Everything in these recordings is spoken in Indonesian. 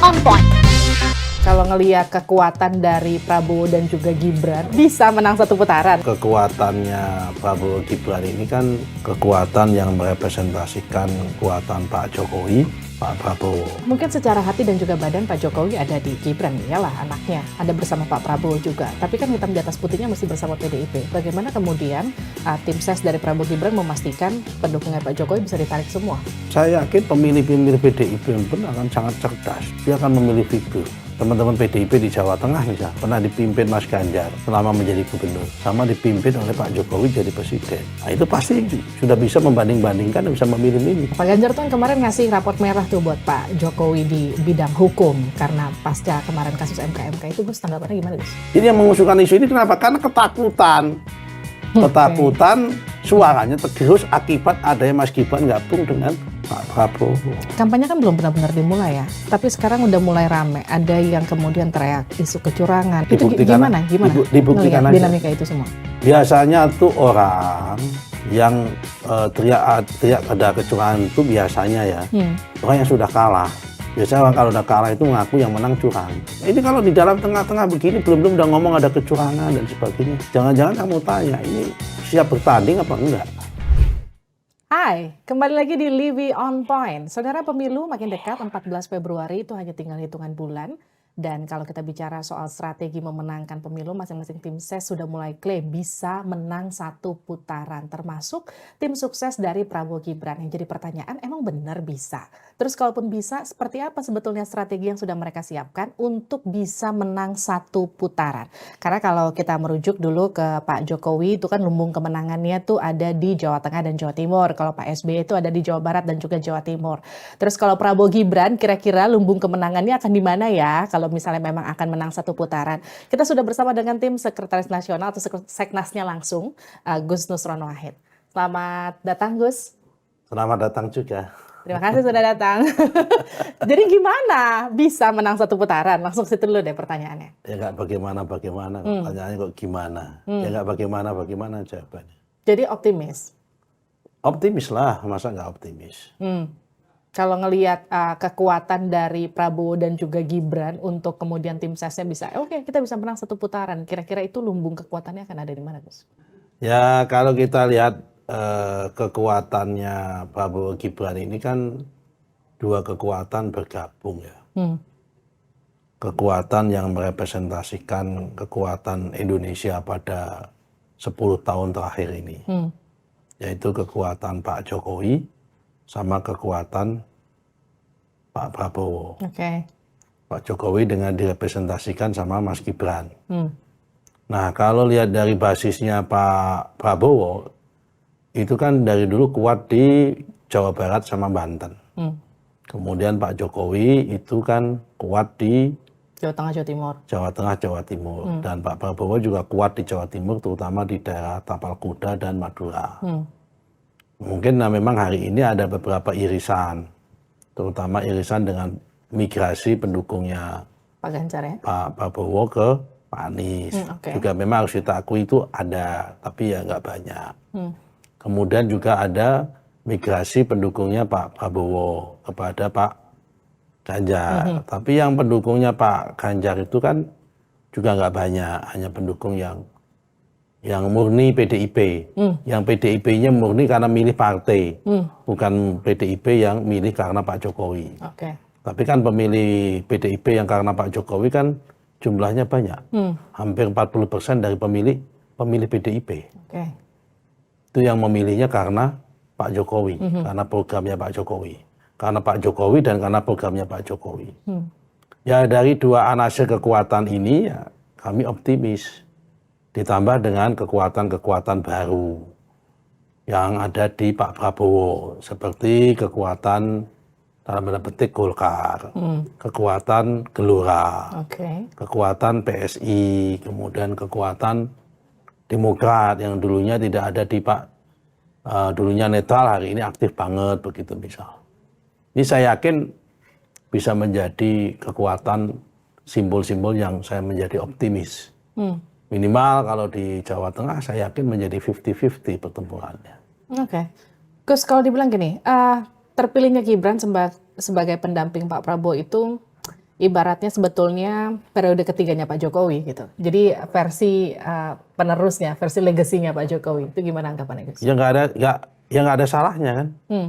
on point. Kalau ngelihat kekuatan dari Prabowo dan juga Gibran, bisa menang satu putaran. Kekuatannya Prabowo Gibran ini kan kekuatan yang merepresentasikan kekuatan Pak Jokowi, Pak Prabowo. Mungkin secara hati dan juga badan Pak Jokowi ada di Gibran, iyalah anaknya. Ada bersama Pak Prabowo juga. Tapi kan hitam di atas putihnya masih bersama PDIP. Bagaimana kemudian tim ses dari Prabowo Gibran memastikan pendukungnya Pak Jokowi bisa ditarik semua? Saya yakin pemilih-pemilih PDIP pun akan sangat cerdas. Dia akan memilih figur. Teman-teman PDIP di Jawa Tengah misal pernah dipimpin Mas Ganjar selama menjadi gubernur, sama dipimpin oleh Pak Jokowi jadi presiden. Nah itu pasti sudah bisa membanding-bandingkan dan bisa memilih-milih. Pak Ganjar tuh kan kemarin ngasih raport merah tuh buat Pak Jokowi di bidang hukum karena pasca kemarin kasus MK itu, Gus, tanggapannya gimana, Gus? Jadi yang mengusulkan isu ini kenapa? Karena ketakutan. Ketakutan suaranya tergerus akibat adanya Mas Gibran gabung dengan Pak Prabowo. Kampanye kan belum benar-benar dimulai ya, tapi sekarang udah mulai rame. Ada yang kemudian teriak isu kecurangan. Itu gimana? Dibuktikan aja. Dinamika itu semua. Biasanya tuh orang yang teriak ada kecurangan itu biasanya ya orang yang sudah kalah. Biasanya orang kalau udah kalah itu mengaku yang menang curang. Ini kalau di dalam tengah-tengah begini belum udah ngomong ada kecurangan dan sebagainya. Jangan-jangan kamu tanya ini siap bertanding apa enggak? Hai, kembali lagi di Livi On Point. Saudara, pemilu makin dekat, 14 Februari itu hanya tinggal hitungan bulan. Dan kalau kita bicara soal strategi memenangkan pemilu, masing-masing tim ses sudah mulai klaim bisa menang satu putaran. Termasuk tim sukses dari Prabowo Gibran. Yang jadi pertanyaan, emang benar bisa? Terus kalaupun bisa, seperti apa sebetulnya strategi yang sudah mereka siapkan untuk bisa menang satu putaran? Karena kalau kita merujuk dulu ke Pak Jokowi, itu kan lumbung kemenangannya tuh ada di Jawa Tengah dan Jawa Timur. Kalau Pak SBY itu ada di Jawa Barat dan juga Jawa Timur. Terus kalau Prabowo Gibran, kira-kira lumbung kemenangannya akan di mana ya? Kalau misalnya memang akan menang satu putaran. Kita sudah bersama dengan tim Sekretaris Nasional atau Seknasnya langsung, Gus Nusron Wahid. Selamat datang, Gus. Selamat datang juga. Terima kasih sudah datang. Jadi gimana bisa menang satu putaran? Langsung situ dulu deh pertanyaannya. Ya nggak bagaimana, pertanyaannya kok gimana? Ya nggak bagaimana jawabannya. Jadi optimis? Optimis lah, masa nggak optimis? Kalau ngelihat kekuatan dari Prabowo dan juga Gibran untuk kemudian tim sesnya bisa, oke, kita bisa menang satu putaran. Kira-kira itu lumbung kekuatannya akan ada di mana, Gus? Ya kalau kita lihat kekuatannya Prabowo Gibran ini kan dua kekuatan bergabung ya. Kekuatan yang merepresentasikan kekuatan Indonesia pada 10 tahun terakhir ini. Yaitu kekuatan Pak Jokowi sama kekuatan Pak Prabowo. Pak Jokowi dengan direpresentasikan sama Mas Gibran. Nah kalau lihat dari basisnya Pak Prabowo, itu kan dari dulu kuat di Jawa Barat sama Banten. Kemudian Pak Jokowi itu kan kuat di Jawa Tengah, Jawa Timur. Jawa Tengah, Jawa Timur. Dan Pak Prabowo juga kuat di Jawa Timur, terutama di daerah Tapal Kuda dan Madura. Mungkin memang hari ini ada beberapa irisan, terutama irisan dengan migrasi pendukungnya Pak Ganjar ya? Pak Prabowo ke Pak Anies. Juga memang harus kita akui itu ada, tapi ya nggak banyak. Kemudian juga ada migrasi pendukungnya Pak Prabowo kepada Pak Ganjar. Tapi yang pendukungnya Pak Ganjar itu kan juga nggak banyak, hanya pendukung yang murni PDIP, yang PDIP-nya murni karena milih partai, bukan PDIP yang milih karena Pak Jokowi. Tapi kan pemilih PDIP yang karena Pak Jokowi kan jumlahnya banyak, hampir 40% dari pemilih PDIP. Itu yang memilihnya karena Pak Jokowi, karena programnya Pak Jokowi, karena Pak Jokowi dan karena programnya Pak Jokowi. Ya dari dua anase kekuatan ini ya kami optimis. Ditambah dengan kekuatan-kekuatan baru yang ada di Pak Prabowo, seperti kekuatan dalam tanda petik Golkar, kekuatan Gelora, kekuatan PSI, kemudian kekuatan Demokrat yang dulunya tidak ada di dulunya netral, hari ini aktif banget begitu misal. Ini saya yakin bisa menjadi kekuatan simbol-simbol yang saya menjadi optimis. Minimal kalau di Jawa Tengah saya yakin menjadi 50-50 pertempurannya. Gus, kalau dibilang gini, terpilihnya Gibran sebagai pendamping Pak Prabowo itu ibaratnya sebetulnya periode ketiganya Pak Jokowi gitu. Jadi versi penerusnya, versi legasinya Pak Jokowi itu gimana anggapannya Gus? Ya nggak ada salahnya kan. Hmm.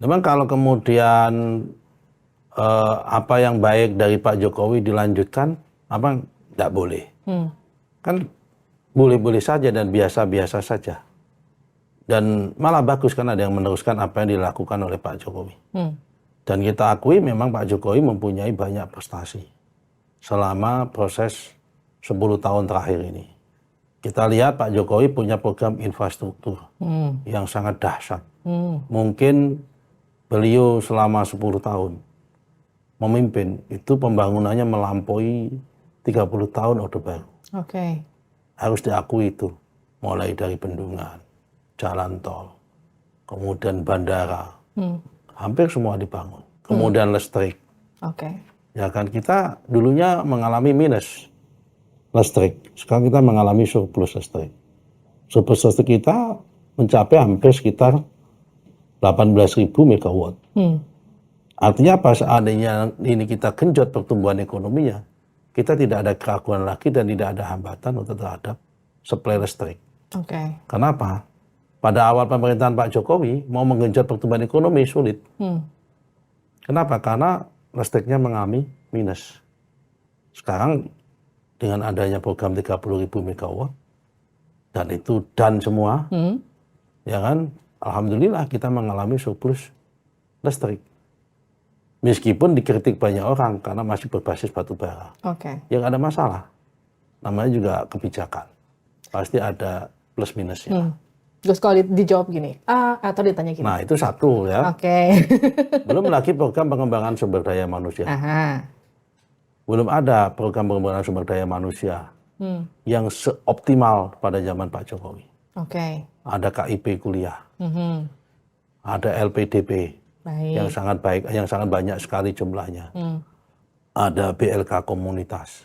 Memang kalau kemudian apa yang baik dari Pak Jokowi dilanjutkan, apa nggak boleh? Kan boleh-boleh saja dan biasa-biasa saja. Dan malah bagus kan ada yang meneruskan apa yang dilakukan oleh Pak Jokowi. Dan kita akui memang Pak Jokowi mempunyai banyak prestasi selama proses 10 tahun terakhir ini. Kita lihat Pak Jokowi punya program infrastruktur yang sangat dahsyat. Mungkin beliau selama 10 tahun memimpin, itu pembangunannya melampaui 30 tahun Orde Baru. Oke. Harus diakui itu. Mulai dari bendungan, jalan tol, kemudian bandara, hampir semua dibangun. Kemudian listrik. Oke. Ya kan kita dulunya mengalami minus listrik, sekarang kita mengalami surplus listrik. Surplus listrik kita mencapai hampir sekitar 18.000 megawatt. Artinya apa, seandainya ini kita genjot pertumbuhan ekonominya, kita tidak ada keraguan lagi dan tidak ada hambatan untuk terhadap suplai listrik. Oke. Kenapa? Pada awal pemerintahan Pak Jokowi mau menggenjot pertumbuhan ekonomi sulit. Kenapa? Karena listriknya mengalami minus. Sekarang dengan adanya program 30.000 megawatt dan itu semua, ya kan, alhamdulillah kita mengalami surplus listrik. Meskipun dikritik banyak orang karena masih berbasis batu bara. Oke. Ya nggak ada masalah. Namanya juga kebijakan. Pasti ada plus minusnya. Gus kalau dijawab gini, atau ditanya gini. Nah itu satu ya. Oke. Belum lagi program pengembangan sumber daya manusia. Belum ada program pengembangan sumber daya manusia yang seoptimal pada zaman Pak Jokowi. Oke. Ada KIP kuliah. Ada LPDP. Baik. Yang sangat baik, yang sangat banyak sekali jumlahnya. Ada BLK komunitas,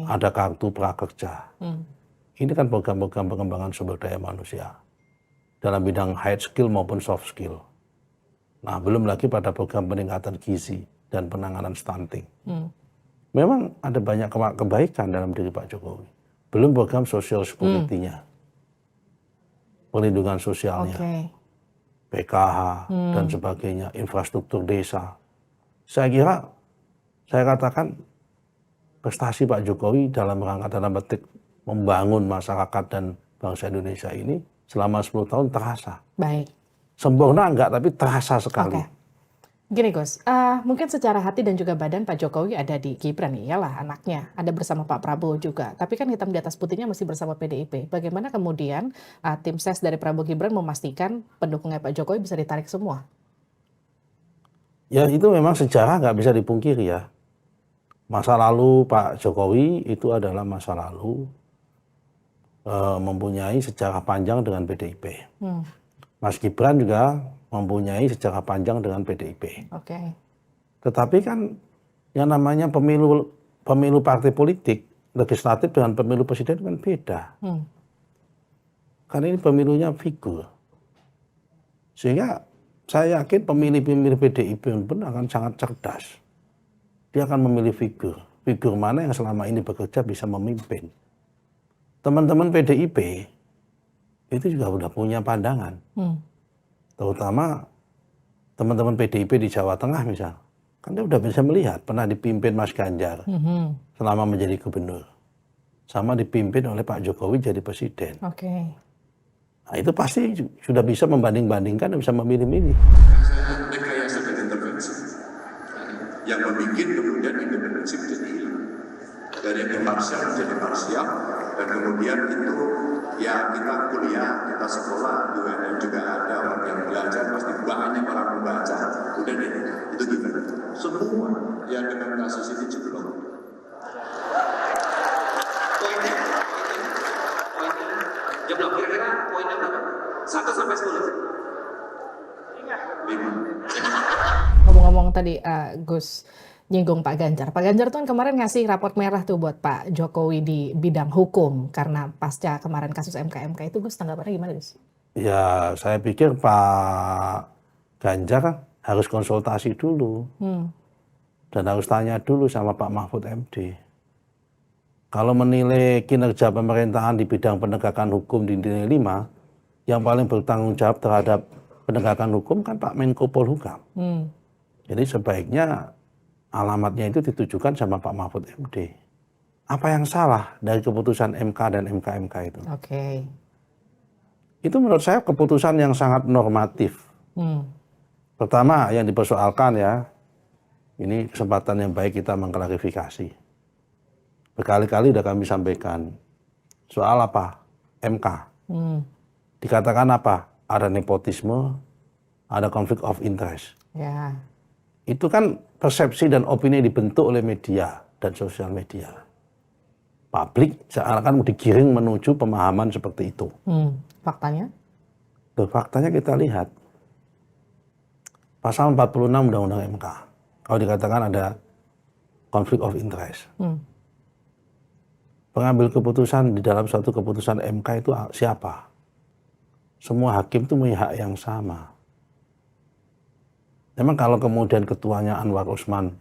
ada kartu prakerja. Ini kan program-program pengembangan sumber daya manusia dalam bidang hard skill maupun soft skill. Nah, belum lagi pada program peningkatan gizi dan penanganan stunting. Memang ada banyak kebaikan dalam diri Pak Jokowi. Belum program social security-nya, perlindungan sosialnya. PKH dan sebagainya, infrastruktur desa. Saya kira, saya katakan prestasi Pak Jokowi dalam rangka dalam petik membangun masyarakat dan bangsa Indonesia ini selama 10 tahun terasa. Baik. Sempurna enggak, tapi terasa sekali. Gini Gus, mungkin secara hati dan juga badan Pak Jokowi ada di Gibran, iyalah anaknya, ada bersama Pak Prabowo juga. Tapi kan hitam di atas putihnya masih bersama PDIP. Bagaimana kemudian tim ses dari Prabowo Gibran memastikan pendukungnya Pak Jokowi bisa ditarik semua? Ya itu memang sejarah nggak bisa dipungkiri ya. Masa lalu Pak Jokowi itu adalah masa lalu mempunyai sejarah panjang dengan PDIP. Mas Gibran juga mempunyai sejarah panjang dengan PDIP. Tetapi kan yang namanya pemilu partai politik, legislatif dengan pemilu presiden kan beda. Karena ini pemilunya figur. Sehingga saya yakin pemilih-pemilih PDIP pun akan sangat cerdas. Dia akan memilih figur. Figur mana yang selama ini bekerja bisa memimpin. Teman-teman PDIP itu juga sudah punya pandangan. Terutama teman-teman PDIP di Jawa Tengah misal. Kan dia udah bisa melihat, pernah dipimpin Mas Ganjar selama menjadi gubernur. Sama dipimpin oleh Pak Jokowi jadi presiden. Nah itu pasti sudah bisa membanding-bandingkan dan bisa memilih-milih. Rekayasa dan intervensi yang membuat kemudian independensi menjadi hilang. Dari yang parsial menjadi parsial, dan kemudian itu ya kita kuliah, kita sekolah, di UNM juga ada orang yang belajar, pasti banyak orang membaca. Udah deh, itu gimana? Semua yang dengan kasus ini jeblok. Poinnya, jeblok. Kira-kira poinnya berapa? 1 sampai 10. 5. Ngomong-ngomong tadi Gus nyinggung Pak Ganjar. Pak Ganjar tuh kan kemarin ngasih raport merah tuh buat Pak Jokowi di bidang hukum karena pasca kemarin kasus MK itu. Gus, tanggapannya gimana Gus? Ya saya pikir Pak Ganjar harus konsultasi dulu. Dan harus tanya dulu sama Pak Mahfud MD. Kalau menilai kinerja pemerintahan di bidang penegakan hukum di nilai 5, yang paling bertanggung jawab terhadap penegakan hukum kan Pak Menko Polhukam. Jadi sebaiknya alamatnya itu ditujukan sama Pak Mahfud MD. Apa yang salah dari keputusan MK dan MK-MK itu? Oke. Itu menurut saya keputusan yang sangat normatif. Pertama yang dipersoalkan ya, ini kesempatan yang baik kita mengklarifikasi. Berkali-kali sudah kami sampaikan. Soal apa? MK. Dikatakan apa? Ada nepotisme, ada konflik of interest. Ya. Itu kan persepsi dan opini dibentuk oleh media dan sosial media. Publik seakan digiring menuju pemahaman seperti itu. Faktanya? Tuh, faktanya kita lihat. Pasal 46 Undang-Undang MK. Kalau dikatakan ada konflik of interest. Pengambil keputusan di dalam suatu keputusan MK itu siapa? Semua hakim itu punya hak yang sama. Memang kalau kemudian ketuanya Anwar Usman,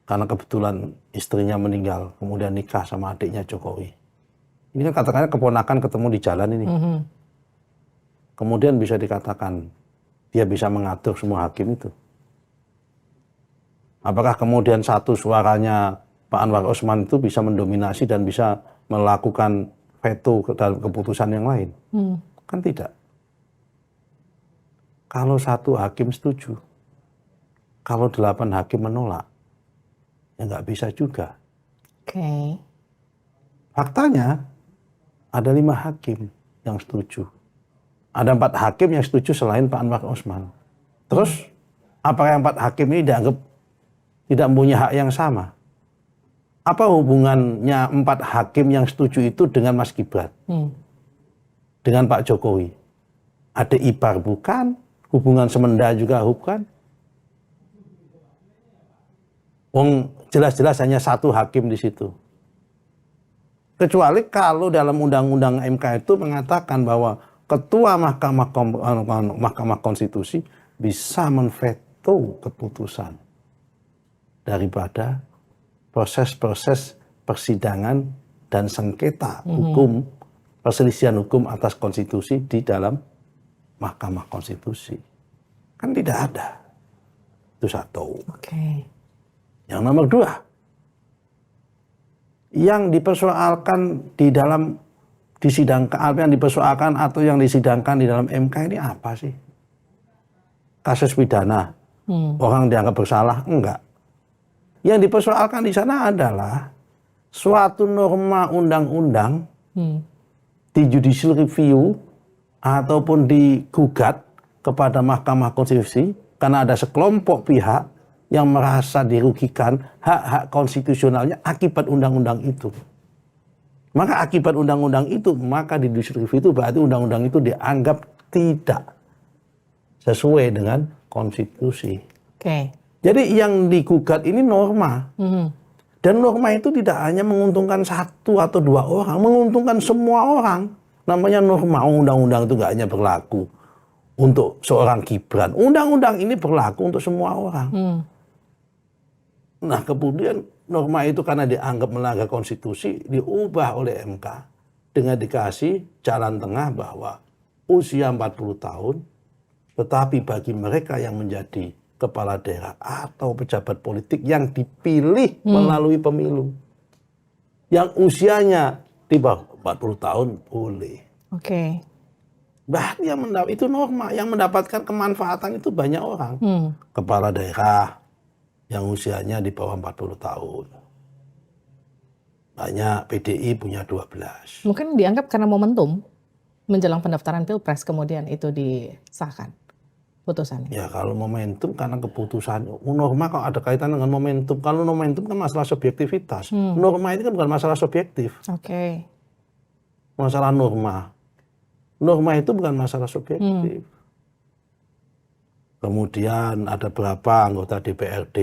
karena kebetulan istrinya meninggal, kemudian nikah sama adiknya Jokowi. Ini kan katakannya keponakan ketemu di jalan ini. Kemudian bisa dikatakan dia bisa mengatur semua hakim itu. Apakah kemudian satu suaranya Pak Anwar Usman itu bisa mendominasi dan bisa melakukan veto dalam keputusan yang lain? Kan tidak. Kalau satu hakim setuju, kalau 8 hakim menolak, ya nggak bisa juga. Oke. Faktanya ada 5 hakim yang setuju. Ada 4 hakim yang setuju selain Pak Anwar Usman. Terus apakah yang 4 hakim ini dianggap tidak mempunyai hak yang sama? Apa hubungannya 4 hakim yang setuju itu dengan Mas Gibran? Dengan Pak Jokowi? Ada ipar bukan? Hubungan semenda juga bukan? Jelas-jelas hanya 1 hakim di situ. Kecuali kalau dalam undang-undang MK itu mengatakan bahwa ketua Mahkamah Konstitusi bisa menveto keputusan daripada proses-proses persidangan dan sengketa hukum, perselisihan hukum atas konstitusi di dalam Mahkamah Konstitusi. Kan tidak ada. Itu satu. Oke. Yang nomor 2, yang dipersoalkan di dalam disidangkan, apa yang dipersoalkan atau yang disidangkan di dalam MK ini apa sih? Kasus pidana, orang dianggap bersalah? Enggak. Yang dipersoalkan di sana adalah suatu norma undang-undang di judicial review ataupun digugat kepada Mahkamah Konstitusi karena ada sekelompok pihak yang merasa dirugikan hak-hak konstitusionalnya akibat undang-undang itu. Maka akibat undang-undang itu, maka di judicial review itu berarti undang-undang itu dianggap tidak sesuai dengan konstitusi. Oke. Jadi yang digugat ini norma. Dan norma itu tidak hanya menguntungkan 1 atau 2 orang, menguntungkan semua orang. Namanya norma, undang-undang itu gak hanya berlaku untuk seorang Gibran. Undang-undang ini berlaku untuk semua orang. Nah kemudian norma itu karena dianggap melanggar konstitusi, diubah oleh MK dengan dikasih jalan tengah bahwa usia 40 tahun, tetapi bagi mereka yang menjadi kepala daerah atau pejabat politik yang dipilih melalui pemilu, yang usianya di bawah 40 tahun boleh. Oke. Bahkan itu norma, yang mendapatkan kemanfaatan itu banyak orang. Kepala daerah yang usianya di bawah 40 tahun. Banyak, PDI punya 12. Mungkin dianggap karena momentum menjelang pendaftaran Pilpres kemudian itu disahkan putusannya. Ya kalau momentum karena keputusan norma kalau ada kaitan dengan momentum. Kalau momentum kan masalah subjektivitas. Norma ini kan bukan masalah subjektif. Oke. Masalah norma. Norma itu bukan masalah subjektif. Kemudian ada berapa anggota DPRD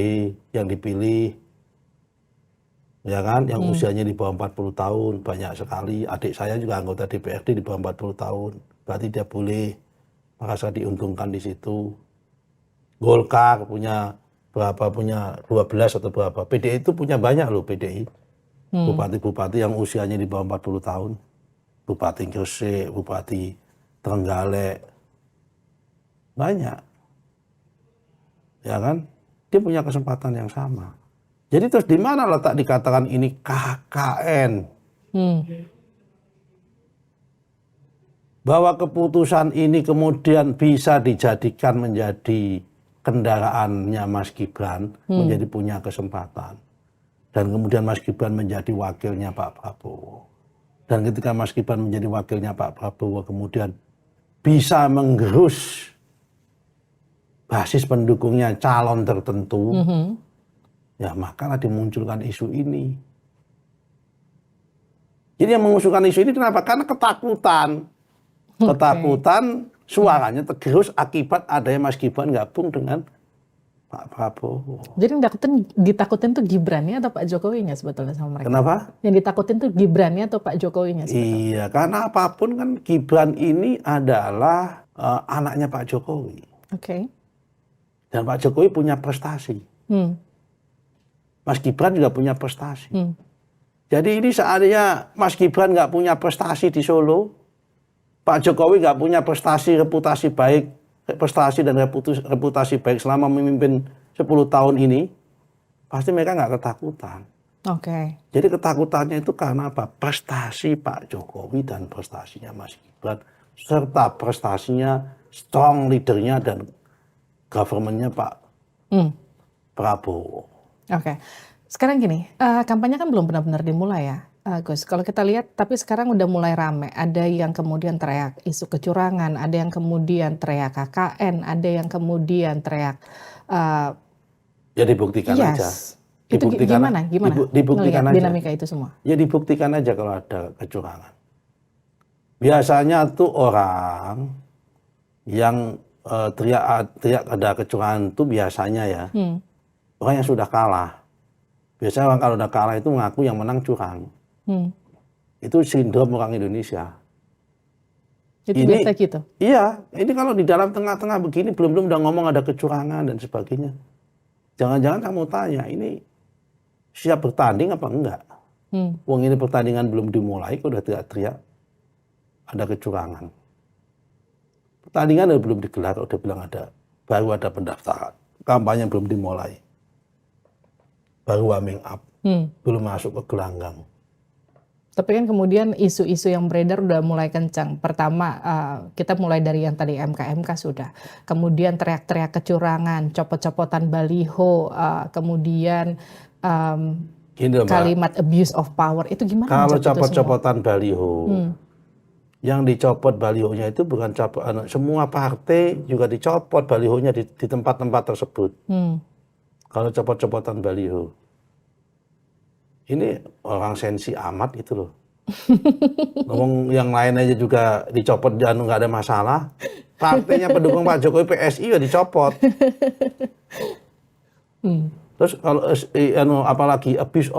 yang dipilih, ya kan, yang usianya di bawah 40 tahun, banyak sekali. Adik saya juga anggota DPRD di bawah 40 tahun, berarti dia boleh merasa diuntungkan di situ. Golkar punya berapa punya 12 atau berapa. PDI itu punya banyak loh PDI. Bupati-bupati yang usianya di bawah 40 tahun. Bupati Gresik, Bupati Trenggalek. Banyak. Ya kan? Dia punya kesempatan yang sama. Jadi terus di mana letak dikatakan ini KKN? Bahwa keputusan ini kemudian bisa dijadikan menjadi kendaraannya Mas Gibran, menjadi punya kesempatan. Dan kemudian Mas Gibran menjadi wakilnya Pak Prabowo. Dan ketika Mas Gibran menjadi wakilnya Pak Prabowo, kemudian bisa menggerus basis pendukungnya calon tertentu, ya makalah dimunculkan isu ini. Jadi yang mengusulkan isu ini kenapa? Karena ketakutan. Ketakutan suaranya tergerus akibat adanya Mas Gibran gabung dengan Pak Prabowo. Jadi yang ditakutin tuh Gibrannya atau Pak Jokowinya sebetulnya sama mereka? Kenapa? Yang ditakutin tuh Gibrannya atau Pak Jokowinya sebetulnya? Iya, karena apapun kan Gibran ini adalah anaknya Pak Jokowi. Oke. Dan Pak Jokowi punya prestasi. Mas Gibran juga punya prestasi. Jadi ini seandainya Mas Gibran nggak punya prestasi di Solo, Pak Jokowi nggak punya prestasi, reputasi baik, dan reputasi baik selama memimpin 10 tahun ini, pasti mereka nggak ketakutan. Oke. Jadi ketakutannya itu karena apa? Prestasi Pak Jokowi dan prestasinya Mas Gibran, serta prestasinya strong leadernya dan government-nya Pak Prabowo. Oke. Sekarang gini, kampanye kan belum benar-benar dimulai ya. Gus, kalau kita lihat, tapi sekarang udah mulai rame. Ada yang kemudian teriak isu kecurangan, ada yang kemudian teriak KKN, ada yang kemudian teriak. Ya dibuktikan aja. Itu gimana? Dibuktikan aja. Dinamika itu semua. Ya dibuktikan aja kalau ada kecurangan. Biasanya tuh orang yang teriak ada kecurangan itu biasanya ya orang yang sudah kalah. Biasanya orang kalau udah kalah itu mengaku yang menang curang. Itu sindrom orang Indonesia. Itu biasa gitu? Iya, ini kalau di dalam tengah-tengah begini belum udah ngomong ada kecurangan dan sebagainya. Jangan-jangan kamu tanya, ini siap bertanding apa enggak? Wong ini pertandingan belum dimulai, kok udah teriak-teriak ada kecurangan. Pertandingan belum digelar, udah bilang baru ada pendaftaran. Kampanye belum dimulai. Baru warming up, belum masuk ke gelanggang. Tapi kan kemudian isu-isu yang beredar udah mulai kencang. Pertama, kita mulai dari yang tadi MK sudah. Kemudian teriak-teriak kecurangan, copot-copotan baliho, kemudian kalimat abuse of power. Itu gimana? Kalau copot-copotan baliho, yang dicopot balihonya itu bukan semua partai juga dicopot balihonya di tempat-tempat tersebut. Kalau copot-copotan baliho. Ini orang sensi amat gitu loh. Ngomong yang lain aja juga dicopot jangan nggak ada masalah. Partainya pendukung Pak Jokowi PSI ya dicopot. Terus kalau apalagi abuse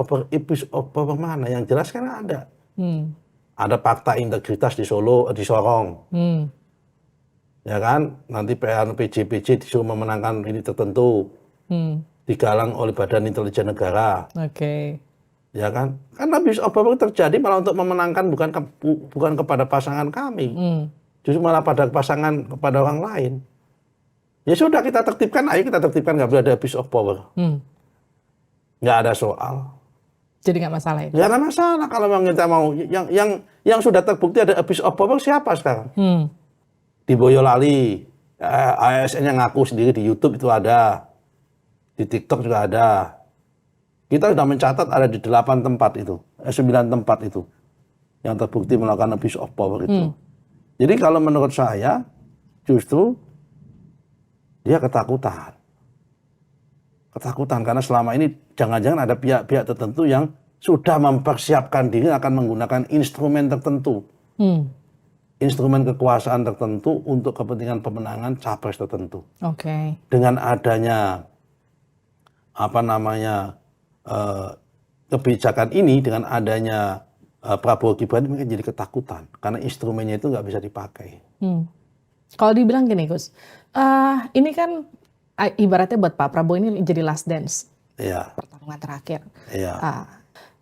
of power mana? Yang jelas kan ada. Ada fakta integritas di Solo, di Sorong. Ya kan? Nanti PJ disuruh memenangkan ini tertentu. Digalang oleh Badan Intelijen Negara. Oke. Ya kan? Karena abuse of power terjadi malah untuk memenangkan bukan kepada pasangan kami. Justru malah kepada orang lain. Ya sudah kita tertibkan, ayo kita tertibkan, nggak boleh ada abuse of power. Nggak ada soal. Jadi nggak masalah ya? Nggak ada masalah kalau memang kita mau. Yang sudah terbukti ada abuse of power siapa sekarang? Di Boyolali, ASN yang ngaku sendiri di YouTube itu ada. Di TikTok juga ada. Kita sudah mencatat ada di 8 tempat itu, 9 tempat itu yang terbukti melakukan abuse of power itu. Jadi kalau menurut saya justru dia ketakutan. Ketakutan karena selama ini jangan-jangan ada pihak-pihak tertentu yang sudah mempersiapkan diri akan menggunakan instrumen tertentu. Instrumen kekuasaan tertentu untuk kepentingan pemenangan capres tertentu. Oke. Dengan adanya kebijakan ini, dengan adanya Prabowo Gibran mungkin jadi ketakutan karena instrumennya itu nggak bisa dipakai. Kalau dibilang gini Gus, ini kan ibaratnya buat Pak Prabowo ini jadi last dance, Iya, pertarungan terakhir. iya.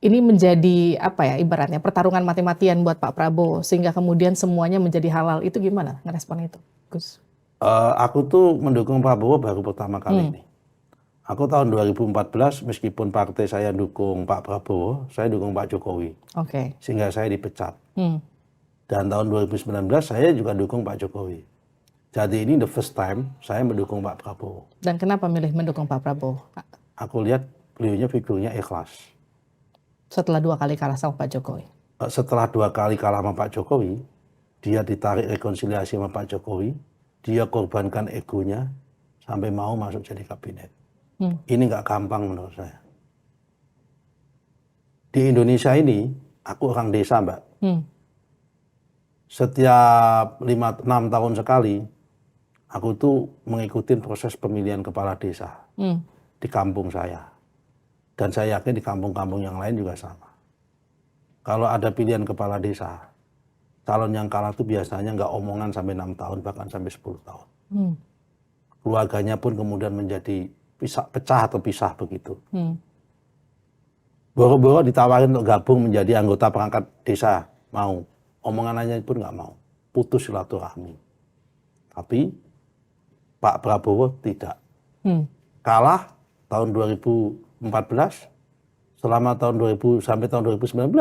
Ini menjadi apa ya, ibaratnya pertarungan mati-matian buat Pak Prabowo, sehingga kemudian semuanya menjadi halal. Itu gimana ngerespon itu, Gus? Aku tuh mendukung Prabowo baru pertama kali ini. Aku tahun 2014 meskipun partai saya dukung Pak Prabowo, saya dukung Pak Jokowi. Oke. Sehingga saya dipecat. Dan tahun 2019 saya juga dukung Pak Jokowi. Jadi ini the first time saya mendukung Pak Prabowo. Dan kenapa milih mendukung Pak Prabowo, Pak? Aku lihat beliaunya figurnya ikhlas. Setelah 2 kali kalah sama Pak Jokowi. Setelah 2 kali kalah sama Pak Jokowi, dia ditarik rekonsiliasi sama Pak Jokowi, dia korbankan egonya sampai mau masuk jadi kabinet. Ini nggak gampang menurut saya. Di Indonesia ini, aku orang desa, Mbak. Setiap 5-6 tahun sekali, aku tuh mengikuti proses pemilihan kepala desa di kampung saya. Dan saya yakin di kampung-kampung yang lain juga sama. Kalau ada pilihan kepala desa, calon yang kalah itu biasanya nggak omongan sampai 6 tahun, bahkan sampai 10 tahun. Keluarganya pun kemudian menjadi pecah atau pisah begitu. Boro-boro ditawarin untuk gabung menjadi anggota perangkat desa, mau. Omongannya pun nggak mau. Putus silaturahmi. Tapi Pak Prabowo tidak. Kalah tahun 2014, selama tahun 2000 sampai tahun 2019,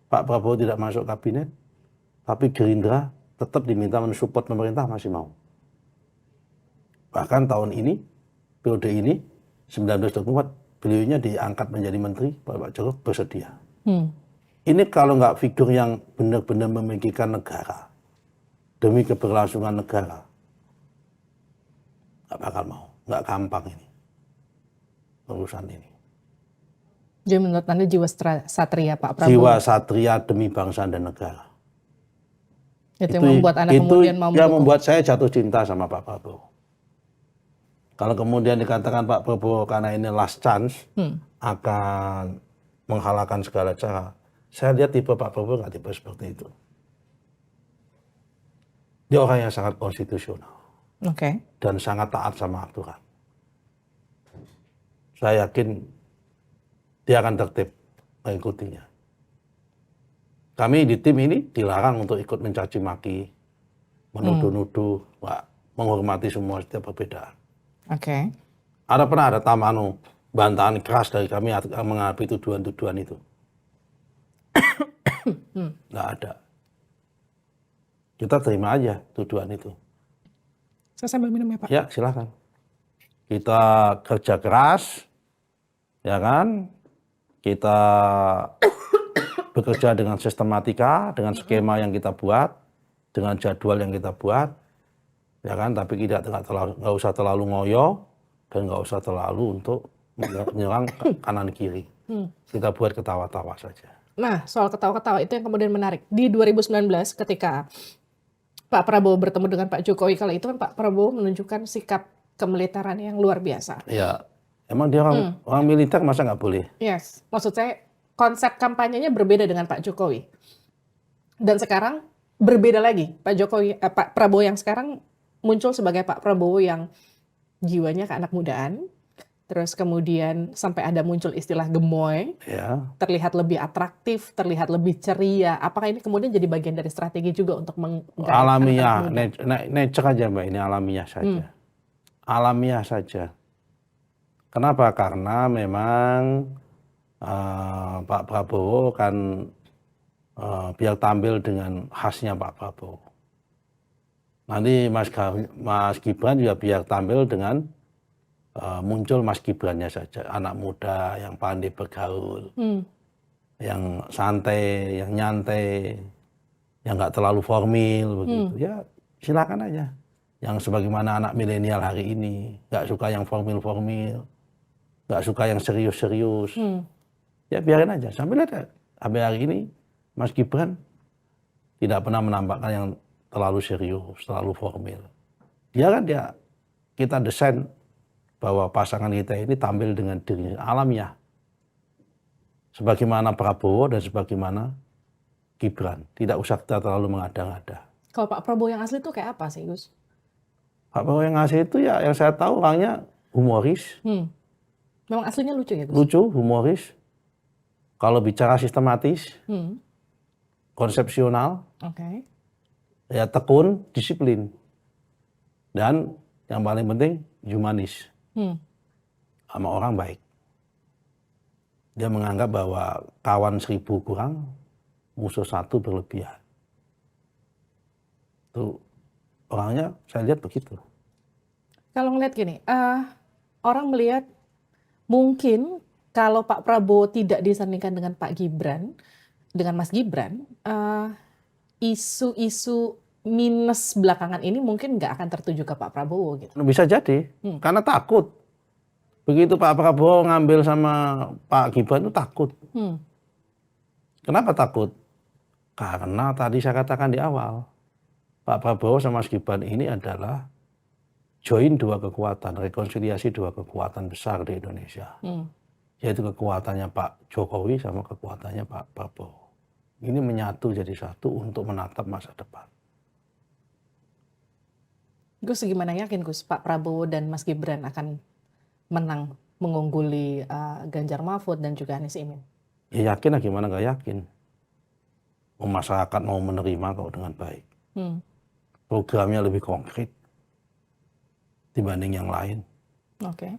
Pak Prabowo tidak masuk kabinet, tapi Gerindra tetap diminta mensupport pemerintah masih mau. Bahkan tahun ini, periode ini, 1924, beliaunya diangkat menjadi menteri, Pak Jokowi bersedia. Ini kalau nggak figur yang benar-benar memikirkan negara, demi keberlangsungan negara, nggak bakal mau, nggak gampang ini, urusan ini. Jadi menurut Anda jiwa satria Pak Prabowo? Jiwa satria demi bangsa dan negara. Itu yang membuat Anda kemudian mau yang membuat saya jatuh cinta sama Pak Prabowo. Kalau kemudian dikatakan Pak Prabowo karena ini last chance akan menghalalkan segala cara, saya lihat tipe Pak Prabowo nggak tipe seperti itu. Dia orang yang sangat konstitusional dan sangat taat sama aturan. Saya yakin dia akan tertib mengikutinya. Kami di tim ini dilarang untuk ikut mencaci maki, menuduh-nuduh, menghormati semua setiap perbedaan. Pernah ada tamanu bantahan keras dari kami menghadapi tuduhan-tuduhan itu. Nggak ada. Kita terima aja tuduhan itu. Saya sambil minum ya Pak. Ya silakan. Kita kerja keras, ya kan? Kita bekerja dengan sistematika, dengan skema yang kita buat, dengan jadwal yang kita buat, ya kan? Tapi nggak usah terlalu ngoyo dan nggak usah terlalu untuk menyerang kanan kiri. Kita buat ketawa-tawa saja. Nah, soal ketawa-ketawa itu yang kemudian menarik. Di 2019 ketika Pak Prabowo bertemu dengan Pak Jokowi, kala itu kan Pak Prabowo menunjukkan sikap kemiliteran yang luar biasa. Ya, emang dia orang militer masa nggak boleh? Yes, maksud saya konsep kampanyenya berbeda dengan Pak Jokowi. Dan sekarang berbeda lagi. Pak Prabowo yang sekarang muncul sebagai Pak Prabowo yang jiwanya keanak mudaan. Terus kemudian sampai ada muncul istilah gemoy, terlihat lebih atraktif, terlihat lebih ceria. Apakah ini kemudian jadi bagian dari strategi juga untuk alamiah, nature aja Mbak, ini alamiah saja. Alamiah saja. Kenapa? Karena memang Pak Prabowo kan biar tampil dengan khasnya Pak Prabowo. Nanti Mas Gibran juga biar tampil dengan muncul Mas Gibrannya saja, anak muda yang pandai bergaul, yang santai, yang nyantai, yang nggak terlalu formal begitu. Ya silakan aja. Yang sebagaimana anak milenial hari ini, nggak suka yang formal, nggak suka yang serius-serius. Ya biarin aja. Sampai hari ini Mas Gibran tidak pernah menampakkan yang terlalu serius, terlalu formal. Kita desain bahwa pasangan kita ini tampil dengan dirinya alamiah. Sebagaimana Prabowo dan sebagaimana Gibran. Tidak usah kita terlalu mengada-ngada. Kalau Pak Prabowo yang asli itu kayak apa sih, Gus? Pak Prabowo yang ngasih itu ya yang saya tahu orangnya humoris. Memang aslinya lucu ya Gus? Lucu, humoris. Kalau bicara sistematis, konsepsional, Oke. ya tekun, disiplin. Dan yang paling penting humanis. Sama orang baik. Dia menganggap bahwa kawan 1000 kurang, musuh 1 berlebihan. Itu orangnya saya lihat begitu. Kalau ngeliat gini, orang melihat mungkin kalau Pak Prabowo tidak disandingkan dengan Pak Gibran, dengan Mas Gibran, isu-isu minus belakangan ini mungkin nggak akan tertuju ke Pak Prabowo gitu. Bisa jadi, karena takut. Begitu Pak Prabowo ngambil sama Pak Gibran itu takut. Kenapa takut? Karena tadi saya katakan di awal, Pak Prabowo sama Mas Gibran ini adalah join 2 kekuatan, rekonsiliasi 2 kekuatan besar di Indonesia. Yaitu kekuatannya Pak Jokowi sama kekuatannya Pak Prabowo. Ini menyatu jadi satu untuk menatap masa depan. Gus, gimana yakin Gus Pak Prabowo dan Mas Gibran akan menang mengungguli Ganjar Mahfud dan juga Anies Imin? Ya yakin lah, gimana nggak yakin. Masyarakat mau menerima kok dengan baik. Programnya lebih konkret dibanding yang lain. Oke.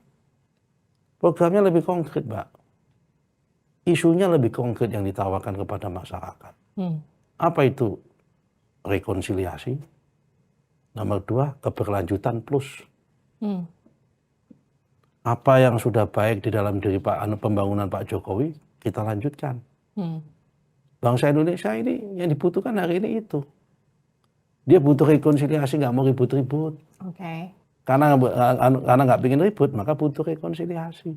Programnya lebih konkret, Mbak. Isunya lebih konkret yang ditawarkan kepada masyarakat. Apa itu? Rekonsiliasi. Nomor 2, keberlanjutan plus. Apa yang sudah baik di dalam diri pembangunan Pak Jokowi, kita lanjutkan. Bangsa Indonesia ini yang dibutuhkan hari ini itu. Dia butuh rekonsiliasi, nggak mau ribut-ribut. Oke. Karena nggak ingin ribut, maka butuh rekonsiliasi.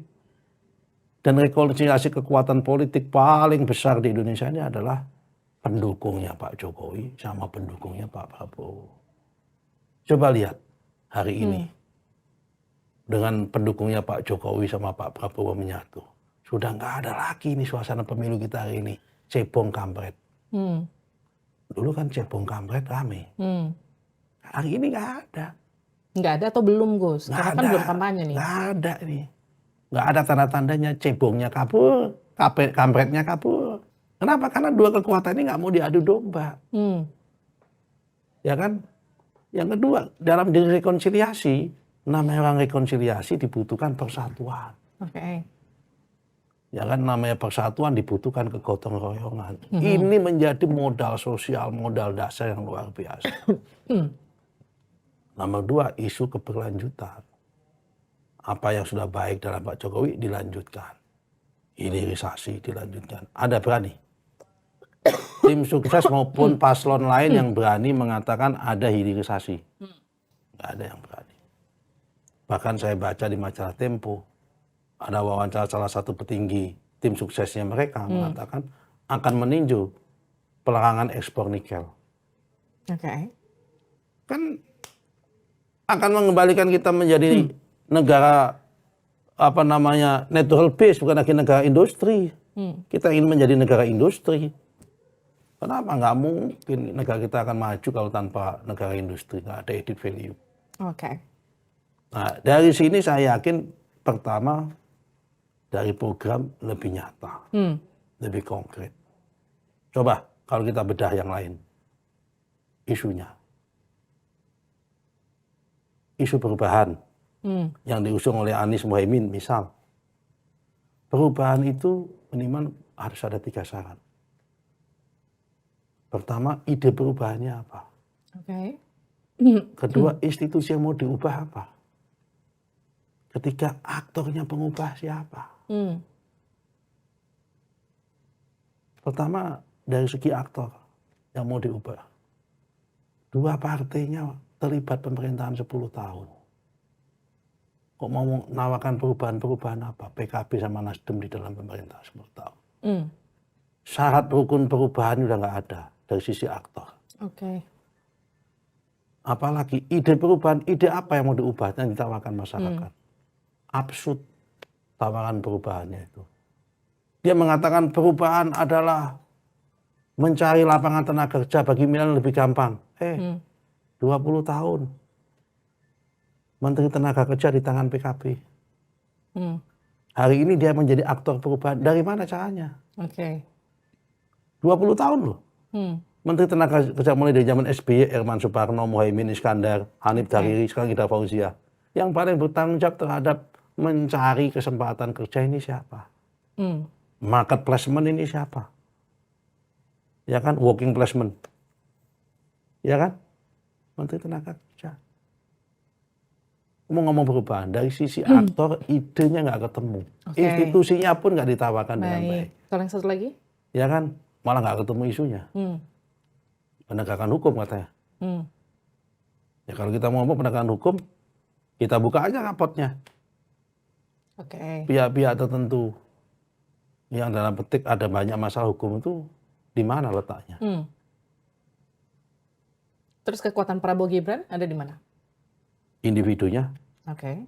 Dan rekonsiliasi kekuatan politik paling besar di Indonesia ini adalah pendukungnya Pak Jokowi sama pendukungnya Pak Prabowo. Coba lihat hari ini. Dengan pendukungnya Pak Jokowi sama Pak Prabowo menyatu. Sudah nggak ada lagi nih suasana pemilu kita hari ini. Cebong kampret. Dulu kan cebong kampret rame. Hari ini nggak ada. Nggak ada atau belum Gus? Nggak Karena ada. kan belum kampanye nih. Nggak ada nih. Nggak ada tanda-tandanya cebongnya kabur, kampretnya kabur. Kenapa? Karena 2 kekuatan ini nggak mau diadu domba. Ya kan? Yang kedua, dalam diri rekonsiliasi, namanya orang rekonsiliasi dibutuhkan persatuan. Oke. Ya kan, namanya persatuan dibutuhkan kegotong royongan. Ini menjadi modal sosial, modal dasar yang luar biasa. Nomor 2, isu keberlanjutan. Apa yang sudah baik dalam Pak Jokowi dilanjutkan. Hilirisasi dilanjutkan. Ada berani. Tim sukses maupun paslon lain yang berani mengatakan ada hilirisasi. Nggak ada yang berani. Bahkan saya baca di majalah Tempo, ada wawancara salah satu petinggi tim suksesnya mereka mengatakan akan meninjau pelarangan ekspor nikel. Oke. Kan akan mengembalikan kita menjadi negara natural base, bukan lagi negara industri. Kita ingin menjadi negara industri. Kenapa? Nggak mungkin negara kita akan maju kalau tanpa negara industri, nggak ada added value. Oke. Nah, dari sini saya yakin pertama dari program lebih nyata, lebih konkret. Coba kalau kita bedah yang lain, isunya. Isu perubahan yang diusung oleh Anies Muhaimin misal. Perubahan itu minimal harus ada 3 syarat. Pertama, ide perubahannya apa? Oke. Kedua, institusi yang mau diubah apa? Ketiga, aktornya pengubah siapa? Pertama, dari segi aktor yang mau diubah. 2 partainya terlibat pemerintahan 10 tahun. Kok mau menawarkan perubahan-perubahan apa? PKB sama Nasdem di dalam pemerintahan 10 tahun. Syarat rukun perubahan udah nggak ada dari sisi aktor. Oke. Apalagi ide perubahan, ide apa yang mau diubah yang ditawarkan masyarakat. Absurd tawaran perubahannya itu. Dia mengatakan perubahan adalah mencari lapangan tenaga kerja bagi milenial lebih gampang. 20 tahun. Menteri Tenaga Kerja di tangan PKB. Hmm. Hari ini dia menjadi aktor perubahan. Dari mana caranya? Oke. 20 tahun loh. Hmm. Menteri Tenaga Kerja mulai dari zaman SBY, Herman Suparno, Muhaimin Iskandar, Hanif Dhariri, sekarang Ida Fauzia. Yang paling bertanggung jawab terhadap mencari kesempatan kerja ini siapa? Market placement ini siapa? Ya kan, working placement. Ya kan? Menteri Tenaga Kerja. Ngomong perubahan, dari sisi aktor, idenya nggak ketemu. Institusinya pun nggak ditawarkan dengan baik. Kalau yang satu lagi? Ya kan, malah nggak ketemu isunya. Penegakan hukum katanya. Ya kalau kita mau ngomong penegakan hukum, kita buka aja rapotnya. Pihak-pihak tertentu yang dalam petik ada banyak masalah hukum itu di mana letaknya? Terus kekuatan Prabowo Gibran ada di mana? Individunya,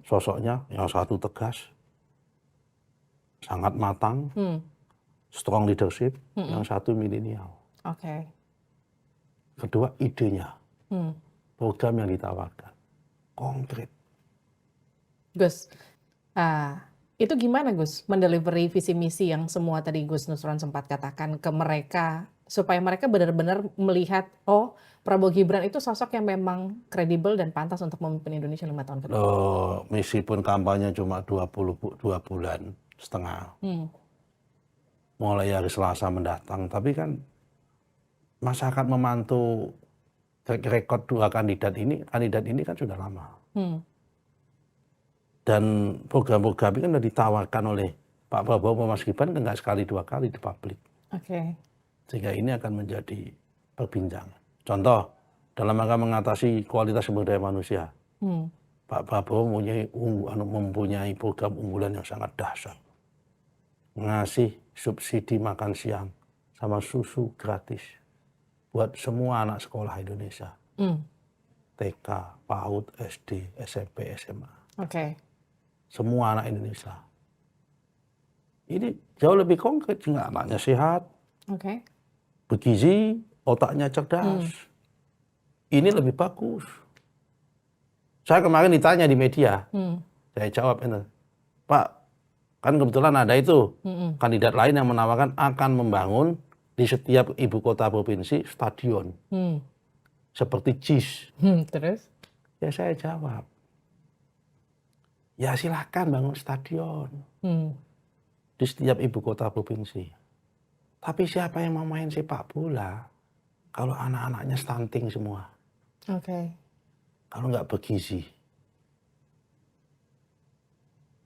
sosoknya, yang satu tegas, sangat matang, strong leadership, yang satu milenial. Kedua, idenya, program yang ditawarkan, konkret. Gus, itu gimana Gus mendelivery visi misi yang semua tadi Gus Nusron sempat katakan ke mereka supaya mereka benar-benar melihat, oh Prabowo Gibran itu sosok yang memang kredibel dan pantas untuk memimpin Indonesia 5 tahun ke depan. Meskipun kampanye cuma 22 bulan setengah, mulai hari Selasa mendatang, tapi kan masyarakat memantau rekod dua kandidat ini kan sudah lama. Dan program-program ini kan sudah ditawarkan oleh Pak Prabowo sama Mas Gibran kan nggak sekali dua kali di publik. Sehingga ini akan menjadi perbincangan. Contoh, dalam rangka mengatasi kualitas sumber daya manusia, Pak Prabowo mempunyai program unggulan yang sangat dahsyat. Ngasih subsidi makan siang sama susu gratis buat semua anak sekolah Indonesia. TK, PAUD, SD, SMP, SMA. Semua anak Indonesia. Ini jauh lebih konkret, sehingga anaknya sehat, bergizi, otaknya cerdas. Ini lebih bagus. Saya kemarin ditanya di media, saya jawab ini, Pak, kan kebetulan ada itu kandidat lain yang menawarkan akan membangun di setiap ibu kota provinsi stadion, seperti JIS. Terus? Ya saya jawab, ya silakan bangun stadion di setiap ibu kota provinsi. Tapi siapa yang mau main sepak bola kalau anak-anaknya stunting semua? Kalau nggak bergizi.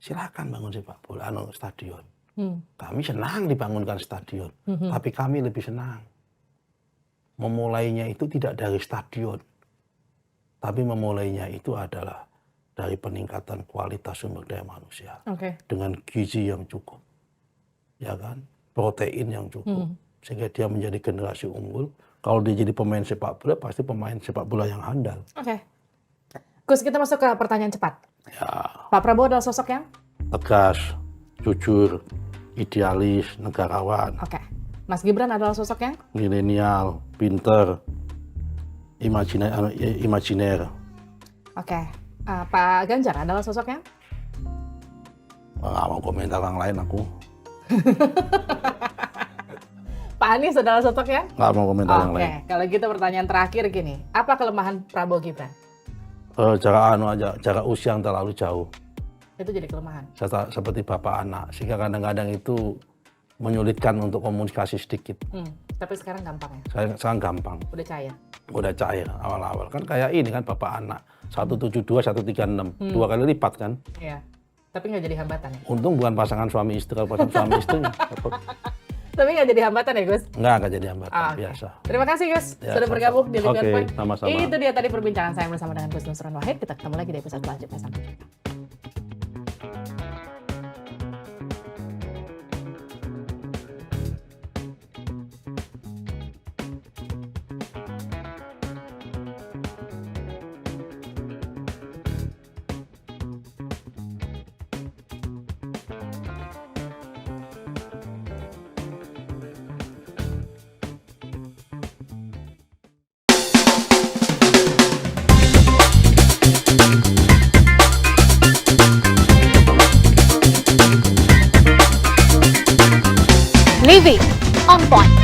Silakan bangun sepak bola, stadion. Kami senang dibangunkan stadion, tapi kami lebih senang memulainya itu tidak dari stadion, tapi memulainya itu adalah dari peningkatan kualitas sumber daya manusia dengan gizi yang cukup, ya kan, protein yang cukup, sehingga dia menjadi generasi unggul. Kalau dia jadi pemain sepak bola, pasti pemain sepak bola yang handal. Gus, kita masuk ke pertanyaan cepat. Ya. Pak Prabowo adalah sosok yang tegas, jujur, idealis, negarawan. Mas Gibran adalah sosok yang milenial, pinter, imajiner. Pak Ganjar adalah sosok yang nggak mau komentar orang lain aku. Pak Anies adalah sosok yang nggak mau komentar yang lain. Kalau gitu pertanyaan terakhir gini, apa kelemahan Prabowo Gibran? Jarak usia yang terlalu jauh. Itu jadi kelemahan. Seperti bapak anak, sehingga kadang-kadang itu menyulitkan untuk komunikasi sedikit. Tapi sekarang gampang ya? Sekarang gampang. Udah cair awal-awal. Kan kayak ini kan bapak anak. 172, 136. 2 kali lipat kan? Iya. Tapi nggak jadi hambatan ya? Untung bukan pasangan suami istri, kalau pasangan suami istri. Tapi nggak jadi hambatan ya Gus? Nggak jadi hambatan, biasa. Terima kasih Gus, sudah bergabung di Living on Point. Sama-sama. Itu dia tadi perbincangan saya bersama dengan Gus Nusron Wahid. Kita ketemu lagi di episode selanjutnya. Sampai jumpa. Living on Point.